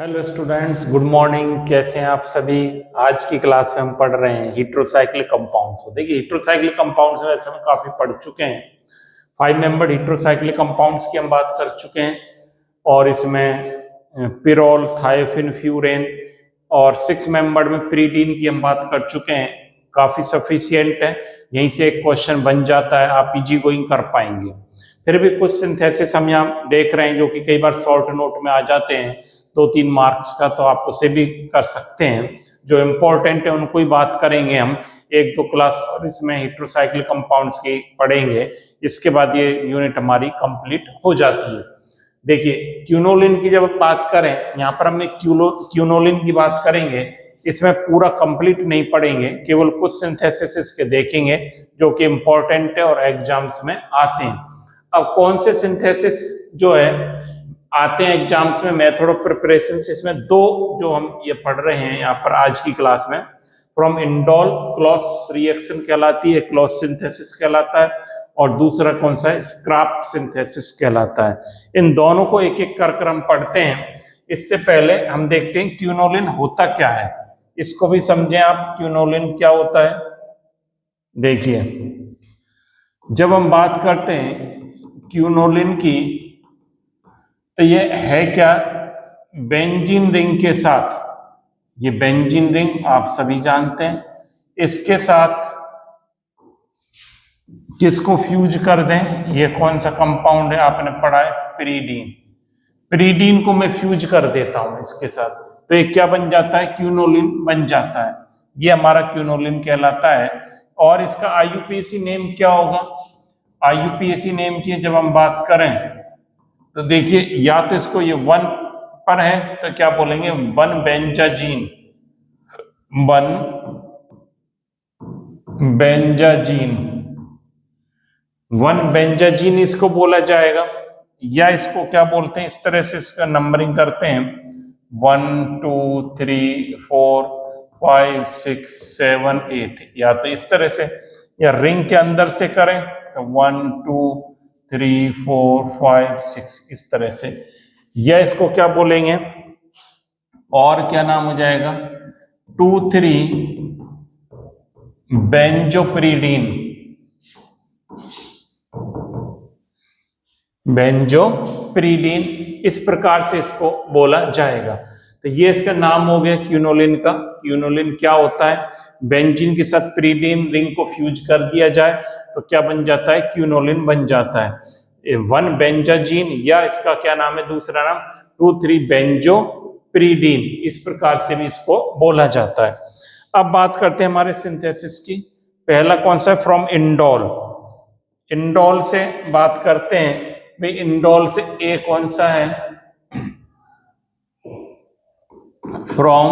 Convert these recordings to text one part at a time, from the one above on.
Hello students, good morning. कैसे हैं आप सभी। आज की क्लास में हम पढ़ रहे हैं हीट्रोसाइक्लिक कंपाउंड्स को। देखिए, हीट्रोसाइक्लिक कंपाउंड्स वैसे हम काफी पढ़ चुके हैं। 5 मेंबर्ड हीट्रोसाइक्लिक कंपाउंड्स की हम बात कर चुके हैं और इसमें पिरोल, थायोफिन, फ्यूरेन और 6 मेंबर्ड में प्रीडीन की हम बात कर चुके हैं। काफी सफिशियंट है, यहीं से एक क्वेश्चन बन जाता है, आप इजी गोइंग कर पाएंगे। फिर भी कुछ सिंथेसिस हम यहाँ देख रहे हैं जो कि कई बार शॉर्ट नोट में आ जाते हैं 2-3 मार्क्स का, तो आप उसे भी कर सकते हैं। जो इम्पोर्टेंट है उनको ही बात करेंगे हम। 1-2 क्लास और इसमें हीट्रोसाइक्लिक कंपाउंड्स की पढ़ेंगे, इसके बाद ये यूनिट हमारी कंप्लीट हो जाती है। देखिए, क्यूनोलिन की जब बात करें, यहाँ पर हमने क्यूनोलिन की बात करेंगे। इसमें पूरा कंप्लीट नहीं पढ़ेंगे, केवल कुछ सिंथेसिस इसके देखेंगे जो कि इम्पोर्टेंट है और एग्जाम्स में आते हैं। अब कौन से सिंथेसिस जो है आते हैं एग्जाम्स में, मेथड ऑफ प्रिपरेशन, इसमें 2 जो हम ये पढ़ रहे हैं यहाँ पर आज की क्लास में, फ्रॉम इंडोल क्लॉस रिएक्शन कहलाती है, क्लॉस सिंथेसिस कहलाता है, और दूसरा कौन सा है, स्क्रैप सिंथेसिस कहलाता है। इन दोनों को एक एक कर हम पढ़ते हैं। इससे पहले हम देखते हैं क्यूनोलिन होता क्या है, इसको भी समझें आप। क्यूनोलिन क्या होता है, देखिए, जब हम बात करते हैं क्यूनोलिन की, तो ये है क्या, बेंजीन रिंग के साथ, ये बेंजीन रिंग आप सभी जानते हैं, इसके साथ किसको फ्यूज कर दें, ये कौन सा कंपाउंड है, आपने पढ़ा है प्रीडीन। प्रीडीन को मैं फ्यूज कर देता हूं इसके साथ, तो ये क्या बन जाता है, क्यूनोलिन बन जाता है। ये हमारा क्यूनोलिन कहलाता है। और इसका आईयूपीएसी नेम क्या होगा, आईयूपीएसी नेम की जब हम बात करें तो देखिए, या तो इसको ये 1 पर है तो क्या बोलेंगे, 1 बेंजाजीन, 1 बेंजाजीन, 1 बेंजाजीन इसको बोला जाएगा। या इसको क्या बोलते हैं, इस तरह से इसका नंबरिंग करते हैं, 1 2 3 4 5 6 7 8, या तो इस तरह से, या रिंग के अंदर से करें तो 1 2 3 4 5 6, इस तरह से। या इसको क्या बोलेंगे, और क्या नाम हो जाएगा, 2-3 बेंजोप्रीडीन, बेंजोप्रीडीन, इस प्रकार से इसको बोला जाएगा। तो ये इसका नाम हो गया क्यूनोलिन का। क्यूनोलिन क्या होता है, बेंजीन के साथ प्रीडीन रिंग को फ्यूज कर दिया जाए तो क्या बन जाता है, क्यूनोलिन बन जाता है। 1 बेंजाजीन, या इसका क्या नाम है दूसरा नाम, 2-3 बेंजोप्रीडीन, इस प्रकार से भी इसको बोला जाता है। अब बात करते हैं हमारे सिंथेसिस की। पहला कौन सा है, फ्रॉम इंडोल। इंडोल से बात करते हैं भाई, इंडोल से ए कौन सा है, फ्रॉम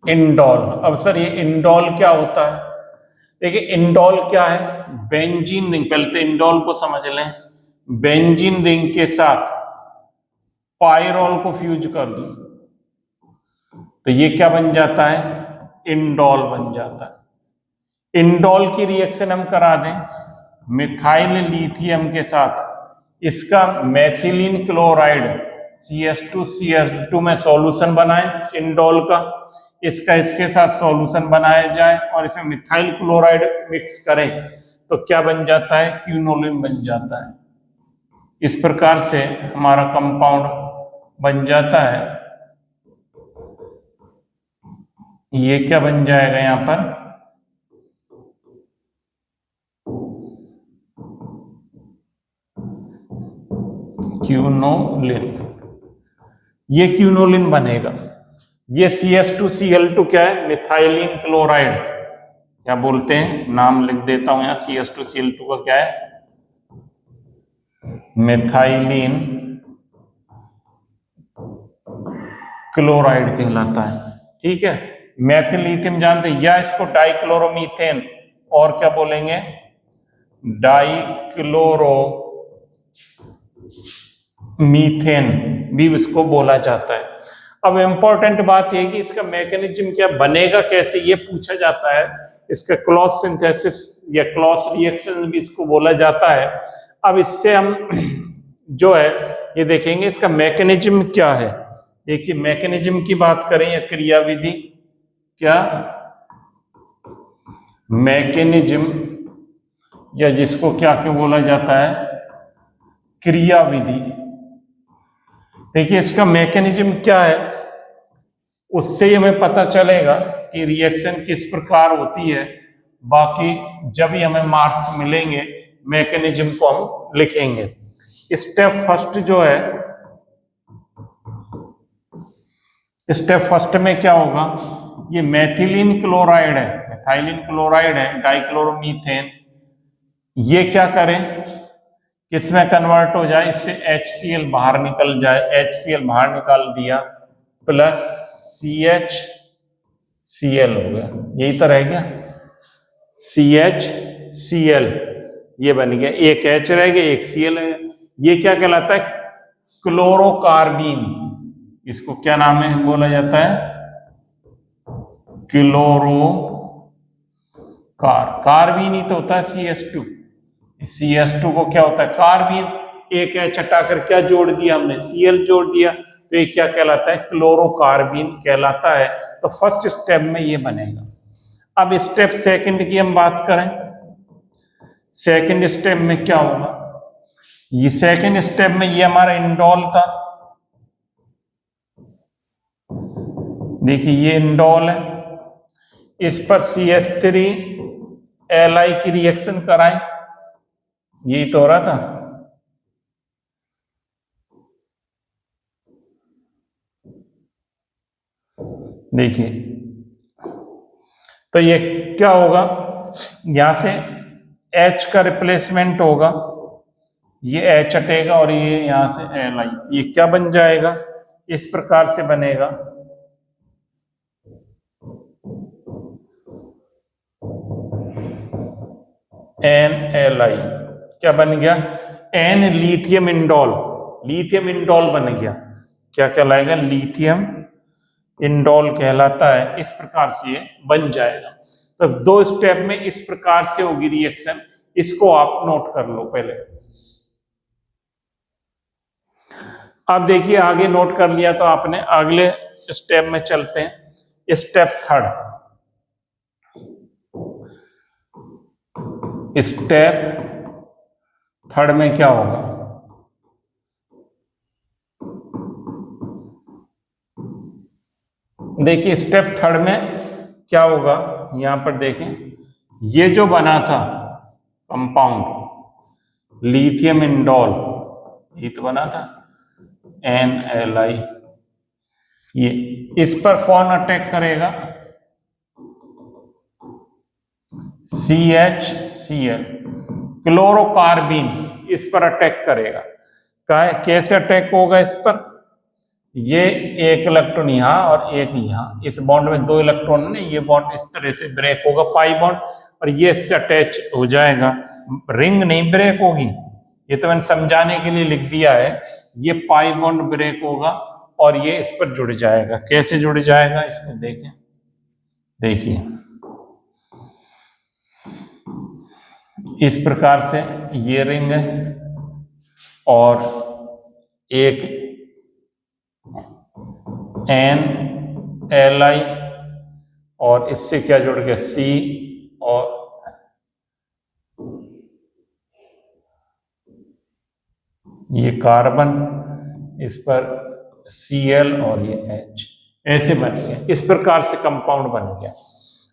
इंडोल। अब सर ये इंडोल क्या होता है, देखिए इंडोल क्या है, बेंजीन रिंग, पहले तो इंडोल को समझ लें, बेंजीन रिंग के साथ पायरोल को फ्यूज कर दूं तो ये क्या बन जाता है, इंडोल बन जाता है। इंडोल की रिएक्शन हम करा दें मिथाइल लिथियम के साथ, इसका मेथिलीन क्लोराइड CH2CH2 में सॉल्यूशन बनाए इंडोल का, इसका इसके साथ सॉल्यूशन बनाया जाए और इसमें मिथाइल क्लोराइड मिक्स करें तो क्या बन जाता है, क्यूनोलिन बन जाता है। इस प्रकार से हमारा कंपाउंड बन जाता है। ये क्या बन जाएगा यहां पर, क्यूनोलिन, ये क्यूनोलिन बनेगा। ये CH2Cl2 क्या है, मिथाइलिन क्लोराइड, क्या बोलते हैं, नाम लिख देता हूं यहां, CH2Cl2 का क्या है, मिथाइलिन क्लोराइड कहलाता है। ठीक है, मेथिल लिथियम जानते हैं, या इसको डाइक्लोरोमीथेन, और क्या बोलेंगे, डाइक्लोरोमीथेन भी इसको बोला जाता है। अब इंपॉर्टेंट बात यह कि इसका मैकेनिज्म क्या, बनेगा कैसे, ये पूछा जाता है। इसका क्रॉस सिंथेसिस या क्रॉस रिएक्शन भी इसको बोला जाता है। अब इससे हम जो है ये देखेंगे इसका मैकेनिज्म क्या है। देखिए मैकेनिज्म की बात करें या क्रियाविधि, क्या मैकेनिज्म या जिसको क्या क्यों बोला जाता है क्रियाविधि। देखिए इसका मैकेनिज्म क्या है, उससे हमें पता चलेगा कि रिएक्शन किस प्रकार होती है। बाकी जब ही हमें मार्क्स मिलेंगे मैकेनिज्म को हम लिखेंगे। स्टेप फर्स्ट जो है, स्टेप फर्स्ट में क्या होगा, ये मेथिलीन क्लोराइड है, मिथाइलिन क्लोराइड है, डाइक्लोरोमीथेन, ये क्या करें किसमें कन्वर्ट हो जाए, इससे HCl बाहर निकल जाए, HCl बाहर निकाल दिया प्लस CHCl हो गया, यही तो रह गया CHCl, ये बन गया, एक H रह गया एक Cl है। ये क्या कहलाता है क्लोरोकार्बीन, इसको क्या नाम है बोला जाता है कार्बीन ही तो होता है CH2, CH2 को क्या होता है कार्बीन, एक H हटाकर क्या जोड़ दिया हमने Cl जोड़ दिया, तो ये क्या कहलाता है क्लोरोकार्बीन कहलाता है। तो फर्स्ट स्टेप में ये बनेगा। अब स्टेप सेकंड की हम बात करें, सेकंड स्टेप में क्या होगा, ये सेकंड स्टेप में ये हमारा इंडोल था, देखिए ये इंडोल है, इस पर CH3Li की रिएक्शन कराएं, यही तो हो रहा था। देखिए तो ये क्या होगा, यहां से H का रिप्लेसमेंट होगा, ये H हटेगा और ये यहां से Li, ये क्या बन जाएगा, इस प्रकार से बनेगा NLi, क्या बन गया N lithium indole, lithium indole बन गया, क्या कहलाएगा लिथियम इंडोल कहलाता है, इस प्रकार से ये बन जाएगा। तो दो स्टेप में इस प्रकार से होगी रिएक्शन, इसको आप नोट कर लो पहले। अब देखिए आगे नोट कर लिया तो आपने, अगले स्टेप में चलते हैं। स्टेप थर्ड, स्टेप थर्ड में क्या होगा, देखिए स्टेप थर्ड में क्या होगा, यहां पर देखें ये जो बना था कंपाउंड लिथियम इंडोल, ये तो बना था NLi, ये इस पर कौन अटैक करेगा CHCl, क्लोरोकार्बीन इस पर अटैक करेगा। कैसे अटैक होगा इस पर, ये एक इलेक्ट्रॉन यहां और एक यहां, इस बॉन्ड में दो इलेक्ट्रॉन है, ये बॉन्ड इस तरह से ब्रेक होगा पाई बॉन्ड, और ये इससे अटैच हो जाएगा, रिंग नहीं ब्रेक होगी, ये तो मैंने समझाने के लिए लिख दिया है, ये पाई बॉन्ड ब्रेक होगा और ये इस पर जुड़ जाएगा। कैसे जुड़ जाएगा इसको देखें, देखिए इस प्रकार से ये रिंग है और एक NLi और इससे क्या जुड़ गया C, और ये कार्बन, इस पर Cl और ये H, ऐसे बन गया, इस प्रकार से कंपाउंड बन गया।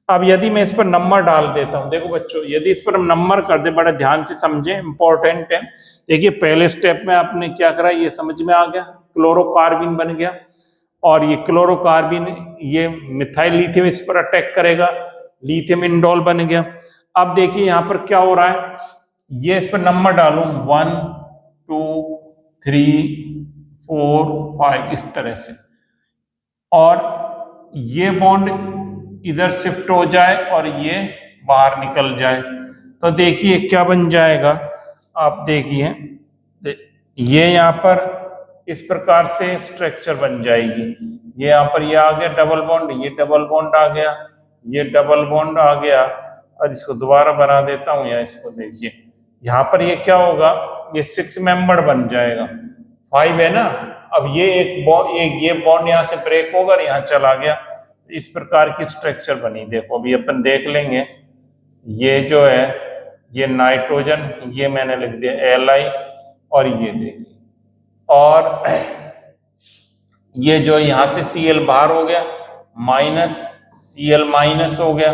अब यदि मैं इस पर नंबर डाल देता हूं, देखो बच्चों यदि इस पर हम नंबर कर दे, बड़ा ध्यान से समझें, इंपॉर्टेंट है। देखिए पहले स्टेप में आपने क्या करा, ये समझ में आ गया, क्लोरोकार्बीन बन गया, और ये क्लोरोकार्बीन ये मिथाइल लिथियम इस पर अटैक करेगा, लिथियम इंडोल बन गया। अब देखिए यहां पर क्या हो रहा है, ये इस पर नंबर डालूं 1 2 3 4 5 इस तरह से, और ये बॉन्ड इधर शिफ्ट हो जाए और ये बाहर निकल जाए, तो देखिए क्या बन जाएगा, आप देखिए ये यहाँ पर इस प्रकार से स्ट्रक्चर बन जाएगी, ये यहाँ पर ये आ गया डबल बॉन्ड, ये डबल बॉन्ड आ गया, ये डबल बॉन्ड आ गया, और इसको दोबारा बना देता हूं, या इसको देखिए यहाँ पर ये क्या होगा, ये 6 मेंबर बन जाएगा, 5 है ना। अब ये ये बॉन्ड यहाँ से ब्रेक होगा और यहाँ चला गया, इस प्रकार की स्ट्रक्चर बनी। देखो अभी अपन देख लेंगे, ये जो है ये नाइट्रोजन, ये मैंने लिख दिया Li, और ये देखिए, और ये जो यहाँ से Cl बाहर हो गया, माइनस Cl माइनस हो गया।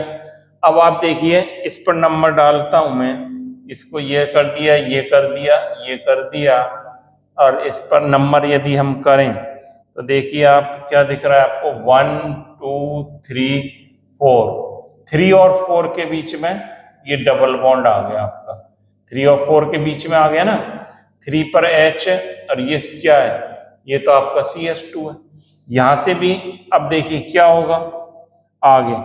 अब आप देखिए इस पर नंबर डालता हूं मैं, इसको ये कर दिया, ये कर दिया, ये कर दिया, और इस पर नंबर यदि हम करें तो देखिए आप क्या दिख रहा है आपको, 1 2 3 4, 3 और 4 के बीच में ये डबल बॉन्ड आ गया आपका, 3 और 4 के बीच में आ गया ना, 3 पर H और ये क्या है, ये तो आपका CH2 है। यहां से भी अब देखिए क्या होगा आगे,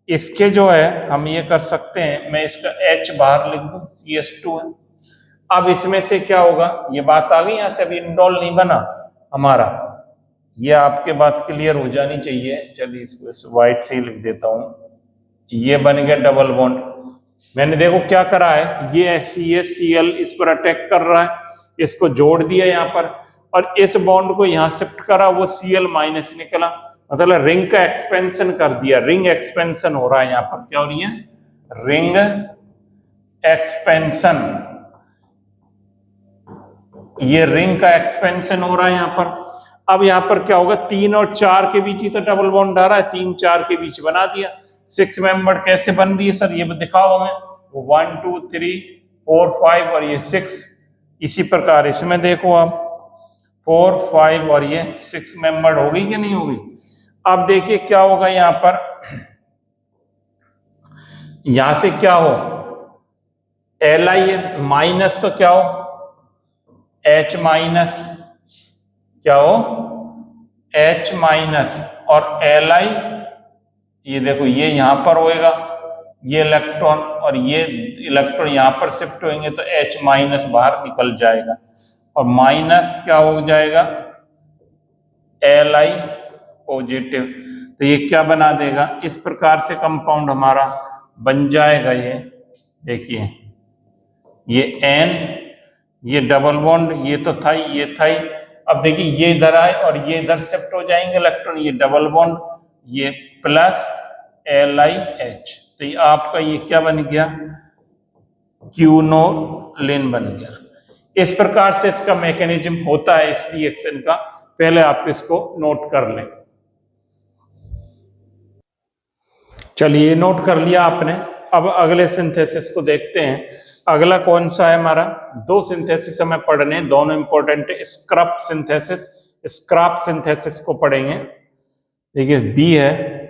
इसके जो है हम ये कर सकते हैं, मैं इसका H बाहर लिख दूं, CH2 है। अब इसमें से क्या होगा, ये बात आ गई, यहां से अभी इंडोल नहीं बना हमारा, ये आपके बात क्लियर हो जानी चाहिए। चलिए इसको व्हाइट से ही लिख देता हूं, ये बन गया डबल बॉन्ड। मैंने देखो क्या करा है, ये CH इस पर अटैक कर रहा है, इसको जोड़ दिया यहाँ पर, और इस बॉन्ड को यहाँ शिफ्ट करा, वो Cl माइनस निकला, मतलब रिंग का एक्सपेंशन कर दिया, रिंग एक्सपेंशन हो रहा है यहाँ पर, क्या हो रही है, रिंग एक्सपेंशन, ये रिंग का एक्सपेंशन हो रहा है यहाँ पर। अब यहाँ पर क्या होगा, 3 और 4 के बीच ही तो डबल बॉन्ड आ रहा है, 3 4 के बीच बना दिया। 6 मेंबर कैसे बन रही है सर, ये दिखाओ हमें, 1 2 3 4 5 और ये 6, इसी प्रकार इसमें देखो आप 4 5 और ये 6 मेंबर हो गई कि नहीं होगी। अब देखिए क्या होगा यहाँ पर, यहां से क्या हो, Li है माइनस, तो क्या हो H माइनस, क्या हो H माइनस, और Li ये देखो ये यहां पर होएगा, ये इलेक्ट्रॉन और ये इलेक्ट्रॉन यहां पर शिफ्ट होंगे तो H माइनस बाहर निकल जाएगा, और माइनस क्या हो जाएगा Li पॉजिटिव। तो ये क्या बना देगा, इस प्रकार से कंपाउंड हमारा बन जाएगा। ये देखिए ये N, ये डबल बॉन्ड, ये तो था ही, ये था ही। अब देखिए ये इधर आए और ये इधर शिफ्ट हो जाएंगे इलेक्ट्रॉन, ये डबल बॉन्ड, ये प्लस LiH, तो ये आपका ये क्या बन गया, क्यूनोलिन बन गया। इस प्रकार से इसका मैकेनिज्म होता है इस रिएक्शन का, पहले आप इसको नोट कर लें। चलिए नोट कर लिया आपने। अब अगले सिंथेसिस को देखते हैं। अगला कौन सा है हमारा, 2 सिंथेसिस हमें पढ़ने, दोनों इंपॉर्टेंट है। स्क्रब सिंथेसिस, स्क्रब सिंथेसिस को पढ़ेंगे। देखिए बी है,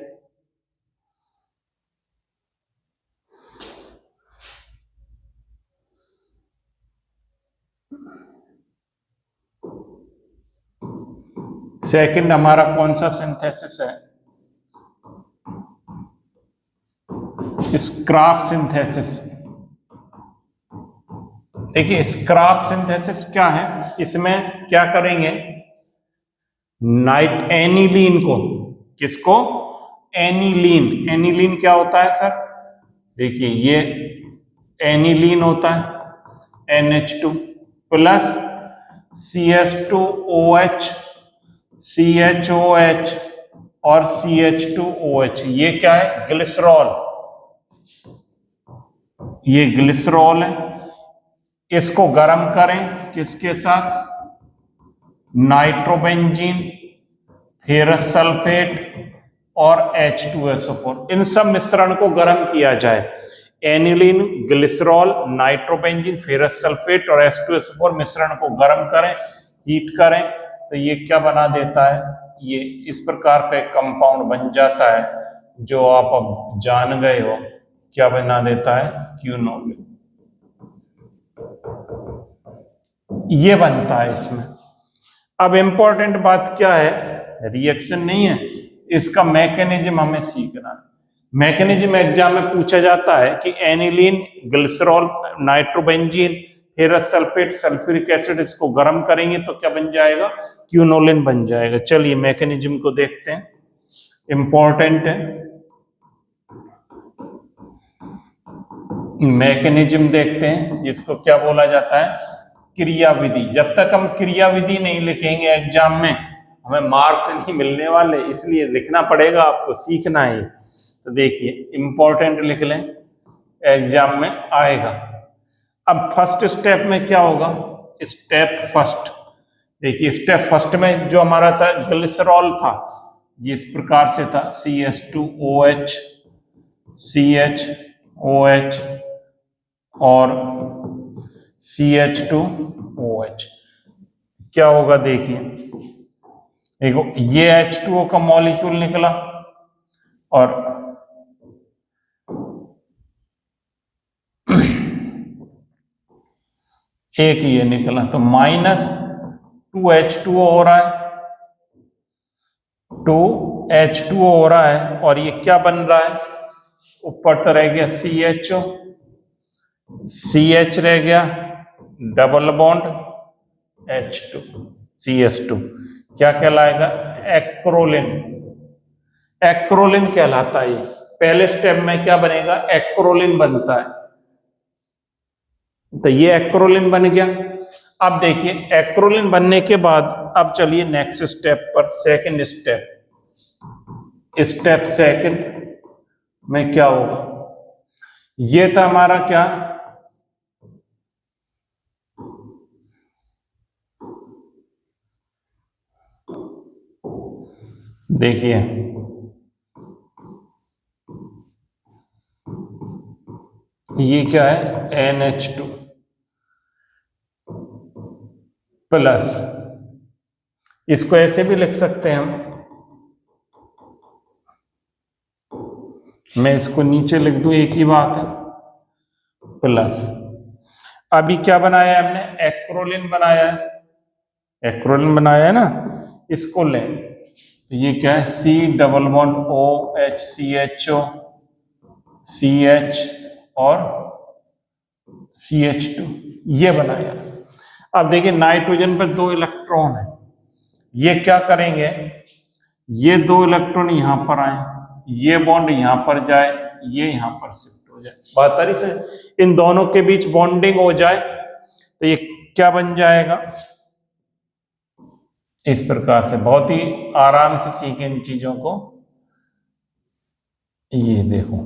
सेकंड हमारा कौन सा सिंथेसिस है, स्क्रब सिंथेसिस। देखिए स्क्रब सिंथेसिस क्या है, इसमें क्या करेंगे, नाइट एनिलीन को, किसको, एनिलीन। एनिलीन क्या होता है सर, देखिए ये एनिलीन होता है NH2 प्लस CH2OH, CHOH और CH2OH, ये क्या है, ग्लिसरॉल, ये ग्लिसरॉल है। इसको गर्म करें किसके साथ, नाइट्रोबेंजीन, फेरस सल्फेट और H2SO4, इन सब मिश्रण को गर्म किया जाए। Aniline, glycerol, nitrobenzene, ferrous sulphate और H2SO4 मिश्रण को गर्म करें, हीट करें, तो ये क्या बना देता है, ये इस प्रकार का एक कंपाउंड बन जाता है जो आप अब जान गए हो, क्या बना देता है, क्यूनोलिन। ये बनता है इसमें। अब इंपॉर्टेंट बात क्या है, रिएक्शन नहीं है, इसका मैकेनिज्म हमें सीखना है। मैकेनिज्म एग्जाम में पूछा जाता है कि aniline, glycerol, nitrobenzene, ferrous sulphate, sulphuric acid, इसको गर्म करेंगे तो क्या बन जाएगा, क्यूनोलिन बन जाएगा। चलिए मैकेनिज्म को देखते हैं, इंपॉर्टेंट है। मैकेनिज्म देखते हैं, जिसको क्या बोला जाता है, क्रियाविधि। जब तक हम क्रियाविधि नहीं लिखेंगे एग्जाम में हमें मार्क्स नहीं मिलने वाले, इसलिए लिखना पड़ेगा, आपको सीखना है। तो देखिए इंपॉर्टेंट लिख लें, एग्जाम में आएगा। अब फर्स्ट स्टेप में क्या होगा, स्टेप फर्स्ट, देखिए स्टेप फर्स्ट में जो हमारा था ग्लिसरॉल था, ये इस प्रकार से था CH2OH CHOH और CH2OH। क्या होगा देखिए, देखो ये H2O का मॉलिक्यूल निकला और एक ये निकला, तो -2H2O हो रहा है, 2H2O हो रहा है। और ये क्या बन रहा है, ऊपर तो रह गया CHO, CH रह गया, डबल बॉन्ड H2 CS2, क्या कहलाएगा, एक्रोलिन। एक्रोलिन कहलाता है। पहले स्टेप में क्या बनेगा, एक्रोलिन बनता है, तो ये एक्रोलिन बन गया। अब देखिए एक्रोलिन बनने के बाद अब चलिए नेक्स्ट स्टेप पर, सेकंड स्टेप। स्टेप सेकंड में क्या होगा, ये था हमारा क्या, देखिए ये क्या है, NH2 प्लस, इसको ऐसे भी लिख सकते हैं हम, मैं इसको नीचे लिख दूं, एक ही बात है, प्लस। अभी क्या बनाया है हमने, एक्रोलिन बनाया है, एक्रोलिन बनाया है ना, इसको लें तो ये क्या है, C double bond OH CHO CH और CH2, ये बनाया। अब देखिए नाइट्रोजन पर 2 इलेक्ट्रॉन है, ये क्या करेंगे, ये 2 इलेक्ट्रॉन यहां पर आए, ये बॉन्ड यहां पर जाए, ये यहां पर शिफ्ट हो जाए, बात आ रही से, इन दोनों के बीच बॉन्डिंग हो जाए, तो ये क्या बन जाएगा, इस प्रकार से। बहुत ही आराम से सीखें इन चीजों को। ये देखो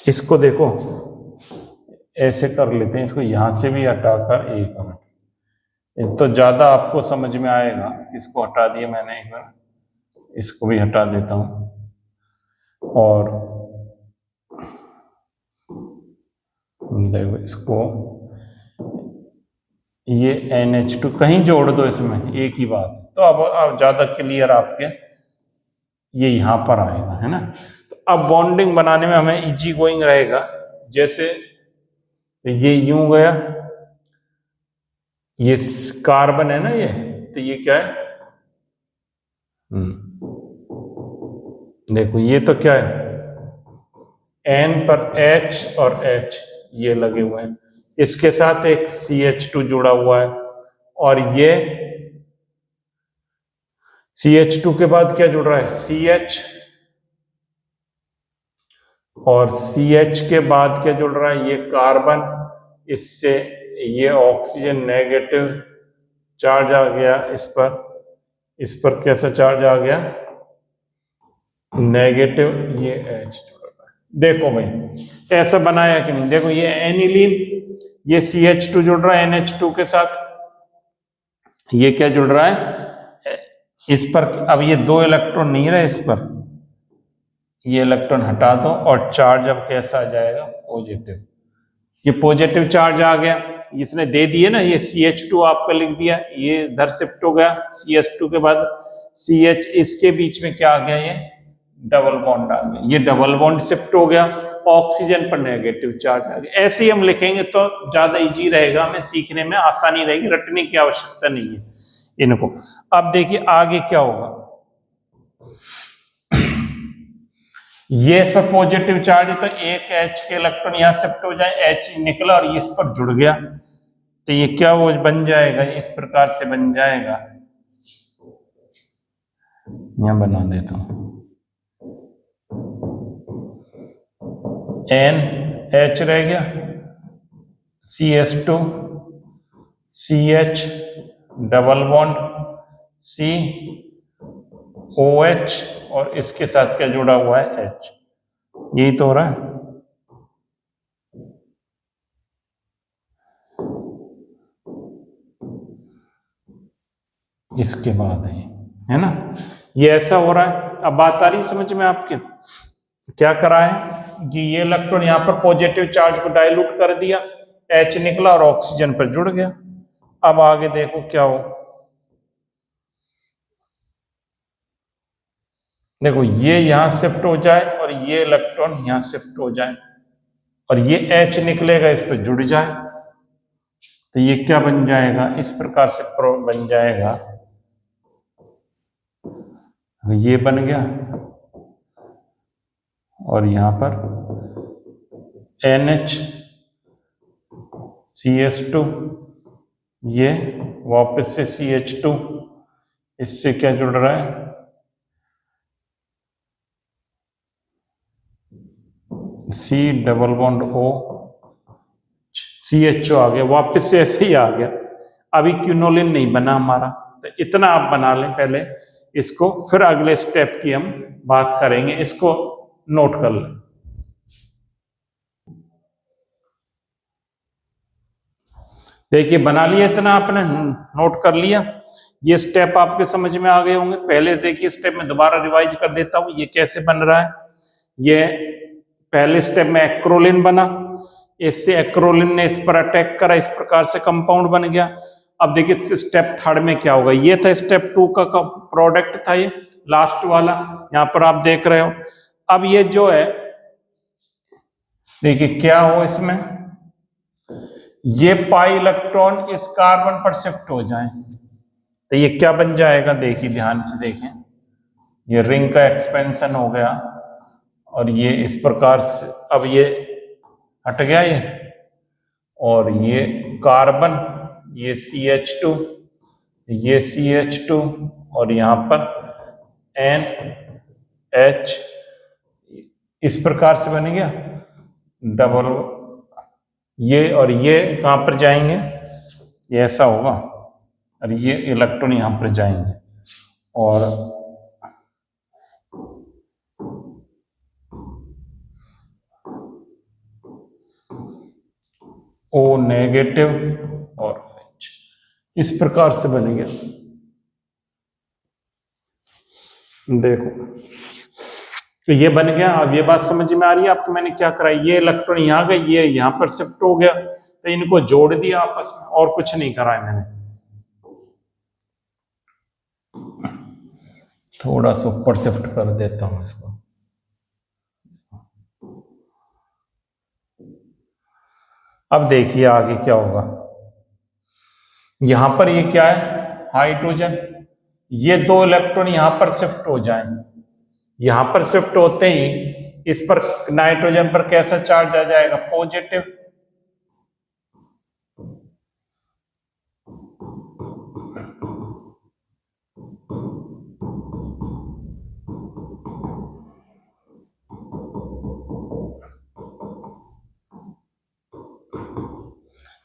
इसको देखो, ऐसे कर लेते हैं, इसको यहां से भी हटाकर, एक मिनट, तो ज्यादा आपको समझ में आएगा। इसको हटा दिया मैंने एक बार, इसको भी हटा देता हूं, और देखो इसको, ये NH2 कहीं जोड़ दो इसमें, एक ही बात। तो अब ज्यादा क्लियर आपके ये यहां पर आएगा, है ना। तो अब बॉन्डिंग बनाने में हमें इजी गोइंग रहेगा। जैसे तो ये यूं गया, ये कार्बन है ना ये, तो ये क्या है, देखो ये तो क्या है, N पर H और H ये लगे हुए हैं, इसके साथ एक CH2 जुड़ा हुआ है, और ये CH2 के बाद क्या जुड़ रहा है, CH, और CH के बाद क्या जुड़ रहा है, ये कार्बन, इससे ये ऑक्सीजन नेगेटिव चार्ज आ गया, इस पर कैसा चार्ज आ गया, नेगेटिव, ये H जुड़ रहा है। देखो भाई ऐसा बनाया कि नहीं, देखो ये एनिलीन, ये CH2 जुड़ रहा है NH2 के साथ, ये क्या जुड़ रहा है इस पर। अब ये 2 इलेक्ट्रॉन नहीं रहे इस पर, ये इलेक्ट्रॉन हटा दो, और चार्ज अब कैसा आ जाएगा, पॉजिटिव। ये पॉजिटिव चार्ज आ गया, इसने दे दिए ना, ये CH2 आपका लिख दिया, ये इधर शिफ्ट हो गया, CH2 के बाद CH, इसके बीच में क्या आ गया, ये डबल बॉन्ड आ गया, ये डबल बॉन्ड शिफ्ट हो गया, ऑक्सीजन पर नेगेटिव चार्ज आ गया। ऐसे ही हम लिखेंगे तो ज्यादा इजी रहेगा, हमें सीखने में आसानी रहेगी, रटने की आवश्यकता नहीं है इनको। अब देखिए आगे क्या होगा, ये इस पर पॉजिटिव चार्ज है, तो एक H के इलेक्ट्रॉन यहां शिफ्ट हो जाए, H निकला और इस पर जुड़ गया, तो ये क्या वो बन जाएगा, इस प्रकार से बन जाएगा, यहां बना देता हूं, H रह गया, CH2, CH double bond C, OH और इसके साथ क्या जुड़ा हुआ है H। यही तो हो रहा है। इसके बाद है ना, ये ऐसा हो रहा है। अब बात आ रही समझ में आपके, क्या करा है कि ये इलेक्ट्रॉन यहां पर पॉजिटिव चार्ज को डाइल्यूट कर दिया, H निकला और ऑक्सीजन पर जुड़ गया। अब आगे देखो क्या हो, देखो ये यहां शिफ्ट हो जाए और ये इलेक्ट्रॉन यहां शिफ्ट हो जाए और ये H निकलेगा, इस पर जुड़ जाए, तो ये क्या बन जाएगा, इस प्रकार से बन जाएगा, ये बन गया और यहां पर NH CH2, ये वापस से CH2, इससे क्या जुड़ रहा है, C double bond O, CHO आ गया, वापस से ऐसे ही आ गया। अभी क्विनोलिन नहीं बना हमारा, तो इतना आप बना लें पहले इसको, फिर अगले स्टेप की हम बात करेंगे, इसको नोट कर लें। देखिए बना लिया, इतना आपने नोट कर लिया, ये स्टेप आपके समझ में आ गए होंगे। पहले देखिए स्टेप में दोबारा रिवाइज कर देता हूं, ये कैसे बन रहा है। ये पहले स्टेप में एक्रोलिन बना, इससे एक्रोलिन ने इस पर अटैक करा, इस प्रकार से कंपाउंड बन गया। अब देखिए स्टेप थर्ड में क्या होगा, ये था स्टेप 2 का प्रोडक्ट था, ये लास्ट वाला यहां पर आप देख रहे हो। अब ये जो है देखिए क्या हो इसमें, ये पाई इलेक्ट्रॉन इस कार्बन पर शिफ्ट हो जाए, तो ये क्या बन जाएगा, देखिए ध्यान से देखें, ये रिंग का एक्सपेंशन हो गया और ये इस प्रकार से, अब ये हट गया ये, और ये कार्बन, ये CH2, ये CH2 और यहां पर NH, इस प्रकार से बन गया डबल, ये और ये कहां पर जाएंगे, ये ऐसा होगा और ये इलेक्ट्रॉन यहां पर जाएंगे और O नेगेटिव और H, इस प्रकार से बनेगा। देखो तो ये बन गया। अब ये बात समझ में आ रही है आपको, मैंने क्या करा, ये इलेक्ट्रॉन यहां गए, ये यहां पर शिफ्ट हो गया, तो इनको जोड़ दिया आपस में, और कुछ नहीं करा है मैंने। थोड़ा सा ऊपर शिफ्ट कर देता हूं इसको, अब देखिए आगे क्या होगा। यहां पर ये क्या है, हाइड्रोजन, ये 2 इलेक्ट्रॉन यहां पर शिफ्ट हो जाएंगे, यहां पर शिफ्ट होते ही इस पर नाइट्रोजन पर कैसा चार्ज आ जाएगा, पॉजिटिव,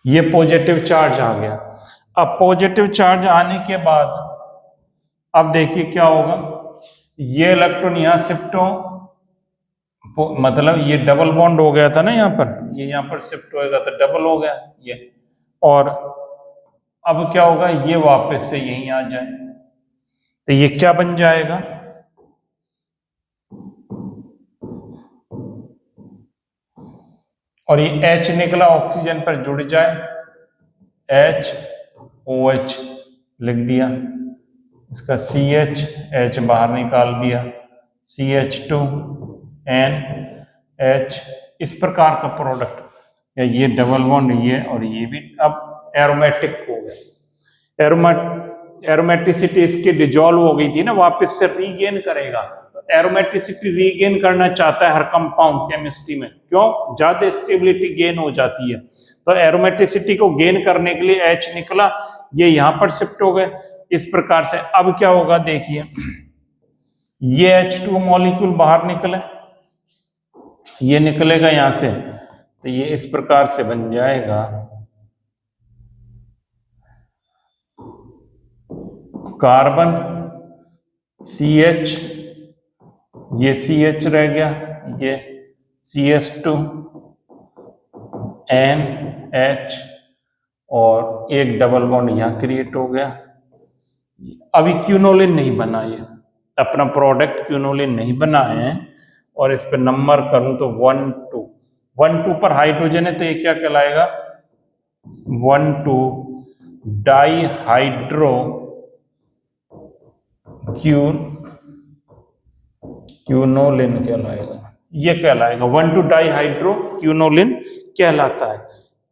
ये पॉजिटिव चार्ज आ गया। अब पॉजिटिव चार्ज आने के बाद अब देखिए क्या होगा, ये इलेक्ट्रॉन यहां शिफ्ट हो, मतलब ये डबल बॉन्ड हो गया था ना यहां पर, ये यहां पर शिफ्ट होएगा तो डबल हो गया ये, और अब क्या होगा, ये वापस से यहीं आ जाए, तो ये क्या बन जाएगा, और ये H निकला, ऑक्सीजन पर जुड़ जाए, HOH लिख दिया, इसका CH, H बाहर निकाल दिया, CH2 NH, इस प्रकार का प्रोडक्ट, या ये डबल बॉन्ड, ये और ये भी अब एरोमेटिक हो गया। एरोमेटिसिटी इसकी डिजॉल्व हो गई थी ना, वापस से रीगेन करेगा। तो एरोमेटिसिटी रीगेन करना चाहता है हर कंपाउंड केमिस्ट्री में, क्यों, ज्यादा स्टेबिलिटी गेन हो जाती है, तो एरोमेटिसिटी को गेन करने के लिए H निकला, ये यहां पर शिफ्ट हो गए, इस प्रकार से। अब क्या होगा देखिए, ये H2 मॉलिक्यूल बाहर निकले, ये निकलेगा यहां से, तो ये इस प्रकार से बन जाएगा कार्बन CH, ये CH रह गया, ये CH2 NH और एक डबल बॉन्ड यहां क्रिएट हो गया। अभी क्यूनोलिन नहीं बना, ये अपना प्रोडक्ट क्यूनोलिन नहीं बना है। और इस पे नंबर करूं तो 1 2 पर हाइड्रोजन है, तो ये क्या कहलाएगा 1 2 डाईहाइड्रो क्यूनोलिन कहलाएगा, ये कहलाएगा 1 2 डाईहाइड्रो क्यूनोलिन कहलाता है।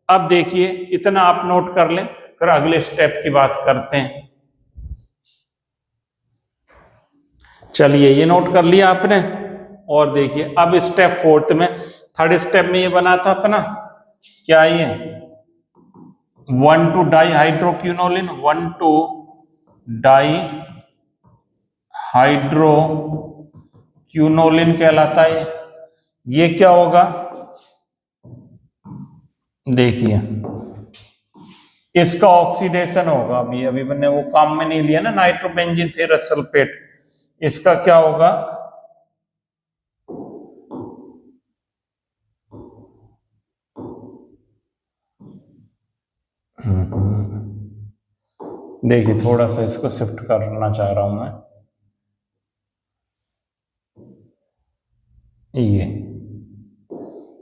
अब देखिए इतना आप नोट कर लें, फिर अगले स्टेप की बात करते हैं। चलिए ये नोट कर लिया आपने। और देखिए अब स्टेप 4 में, थर्ड स्टेप में ये बना था अपना क्या, ये 1 2 डाईहाइड्रोक्यूनोलिन, 1 2 डाईहाइड्रोक्यूनोलिन कहलाता है। ये क्या होगा देखिए, इसका ऑक्सीडेशन होगा। अभी मैंने वो काम में नहीं लिया ना, नाइट्रोबेंजीन फेरस सल्फेट। इसका क्या होगा देखिए, थोड़ा सा इसको शिफ्ट करना चाह रहा हूं मैं, ये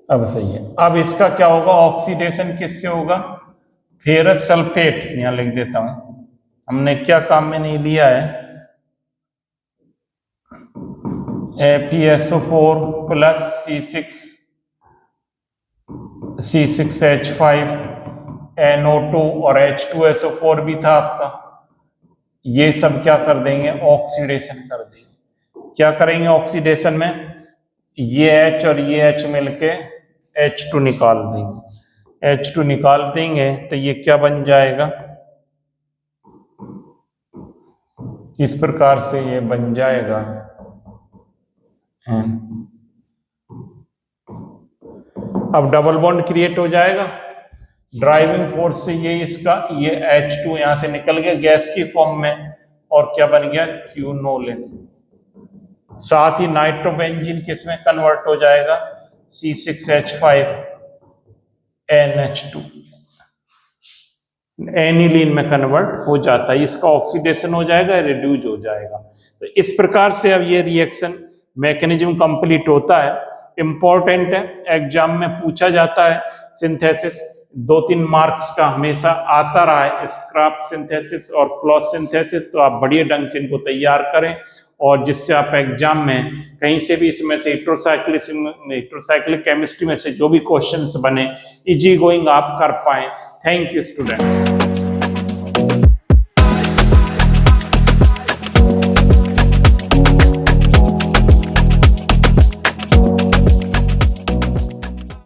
अब सही है। अब इसका क्या होगा ऑक्सीडेशन, किससे होगा फेरस सल्फेट, यहां लिख देता हूं, हमने क्या काम में नहीं लिया है, FeSO4 प्लस C6H5 NO2 और H2SO4 भी था आपका। ये सब क्या कर देंगे ऑक्सीडेशन कर देंगे। क्या करेंगे ऑक्सीडेशन में, ये H और ये H मिलके H2 निकाल देंगे। H2 निकाल देंगे तो ये क्या बन जाएगा, इस प्रकार से ये बन जाएगा अब डबल बॉन्ड क्रिएट हो जाएगा। ड्राइविंग फोर्स से ये इसका ये H2 यहां से निकल गया गैस की फॉर्म में, और क्या बन गया क्यूनोलिन। साथ ही नाइट्रोबेंजीन किस में कन्वर्ट हो जाएगा, C6H5 NH2 एनिलीन में कन्वर्ट हो जाता है। इसका ऑक्सीडेशन हो जाएगा, रिड्यूज हो जाएगा। तो इस प्रकार से अब ये रिएक्शन मैकेनिज्म कंप्लीट होता है। इंपॉर्टेंट है, एग्जाम में पूछा जाता है। सिंथेसिस 2-3 मार्क्स का हमेशा आता रहा है, स्क्रैप सिंथेसिस और क्लॉज सिंथेसिस। तो आप बढ़िया ढंग से इनको तैयार करें, और जिससे आप एग्जाम में कहीं से भी इसमें से हिट्रोसाइक्लिक केमिस्ट्री में से जो भी क्वेश्चंस बने इजी गोइंग आप कर पाए। Thank you students.